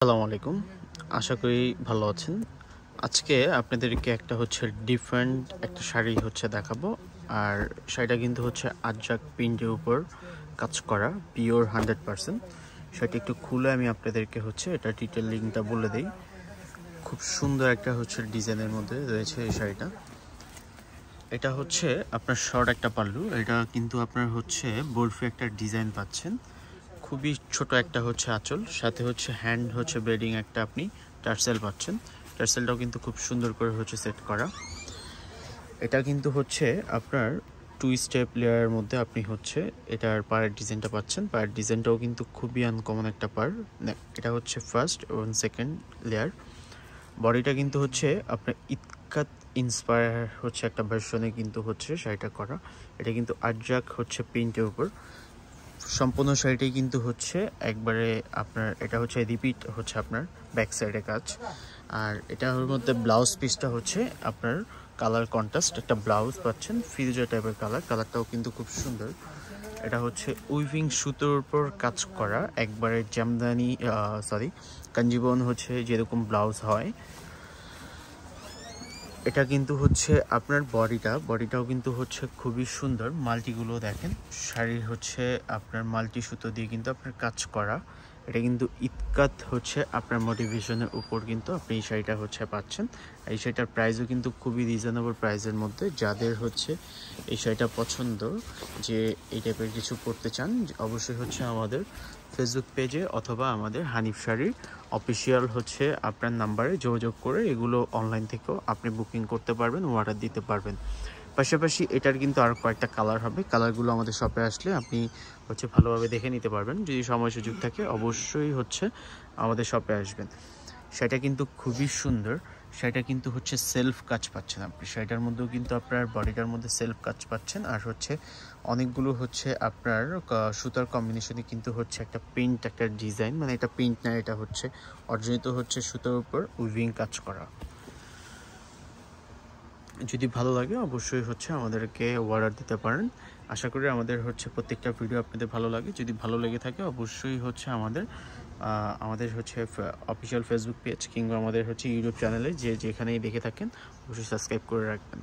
আসসালামু আলাইকুম। আশা করি ভালো আছেন। আজকে আপনাদেরকে একটা ডিফারেন্ট একটা শাড়ি দেখাবো। আর শাড়িটা কিন্তু আজরাক প্রিন্টের উপর কাজ করা, পিওর 100%। শাড়িটা একটু খুলে আমি আপনাদেরকে এটা ডিটেল লিঙ্কটা বলে দেই। খুব সুন্দর একটা ডিজাইনের মধ্যে রয়েছে এই শাড়িটা। এটা আপনার শর্ট একটা পাল্লু, এটা কিন্তু আপনার বরফি একটা ডিজাইন পাচ্ছেন। খুবই ছোট একটা আঁচল, সাথে হ্যান্ড বেডিং একটা আপনি টার্সেল পাচ্ছেন। টার্সেলটাও কিন্তু খুব সুন্দর করে সেট করা। এটা কিন্তু আপনার 2 স্টেপ লেয়ারের মধ্যে আপনি এটার পায়ের ডিজাইনটা পাচ্ছেন। পায়ের ডিজাইনটাও কিন্তু খুবই আনকমন একটা পার। এটা ফার্স্ট এবং সেকেন্ড লেয়ার। বডিটা কিন্তু আপনার ইতকাত ইন্সপায়ার একটা ভার্সনে কিন্তু শাড়িটা করা। এটা কিন্তু আজরাক প্রিন্টের উপর। সম্পূর্ণ শাড়িটাই কিন্তু একবারে আপনার এটা রিপিট আপনার ব্যাক সাইডে কাজ। আর এটার মধ্যে ব্লাউজ পিসটা আপনার কালার কন্ট্রাস্ট একটা ব্লাউজ পাচ্ছেন, ফিরোজা টাইপের কালারটাও কিন্তু খুব সুন্দর। এটা উইভিং সুতোর উপর কাজ করা, একবারে জামদানি কাঞ্জিবন যেরকম ব্লাউজ হয়। এটা কিন্তু আপনার বডিটাও কিন্তু খুবই সুন্দর। মাল্টিগুলো দেখেন, শাড়ির আপনার মাল্টি সুতো দিয়ে কিন্তু আপনার কাজ করা। এটা কিন্তু ইতকাত আপনার মোটিভেশনের উপর কিন্তু আপনি এই শাড়িটা পাচ্ছেন। এই শাড়িটার প্রাইসও কিন্তু খুবই রিজনেবল প্রাইসের মধ্যে। যাদের এই শাড়িটা পছন্দ, যে এই টাইপের কিছু পরতে চান, অবশ্যই আমাদের ফেসবুক পেজে অথবা আমাদের হানিফ শাড়ির অফিসিয়াল আপনার নাম্বারে যোগাযোগ করে এগুলো অনলাইন থেকেও আপনি বুকিং করতে পারবেন, অর্ডার দিতে পারবেন। পাশাপাশি এটার কিন্তু আরও কয়েকটা কালার হবে। কালারগুলো আমাদের শপে আসলে আপনি ভালোভাবে দেখে নিতে পারবেন। যদি সময় সুযোগ থাকে অবশ্যই আমাদের শপে আসবেন। সেটা কিন্তু খুবই সুন্দর। সেটা কিন্তু সেলফ কাজ পাচ্ছেন আপনি। সেটার মধ্যেও কিন্তু আপনার বডিটার মধ্যে সেলফ কাজ পাচ্ছেন। আর অনেকগুলো আপনার সুতার কম্বিনেশনে কিন্তু একটা প্রিন্ট একটা ডিজাইন, মানে এটা প্রিন্ট না, এটা অর্জনিত সুতার উপর উইভিং কাজ করা। যদি ভালো লাগে অবশ্যই আমাদেরকে অর্ডার দিতে পারেন। আশা করি আমাদের প্রত্যেকটা ভিডিও আপনাদের ভালো লাগে। যদি ভালো লেগে থাকে অবশ্যই আমাদের অফিসিয়াল ফেসবুক পেজ কিংবা আমাদের ইউটিউব চ্যানেলে যেখানেই দেখে থাকেন অবশ্যই সাবস্ক্রাইব করে রাখবেন।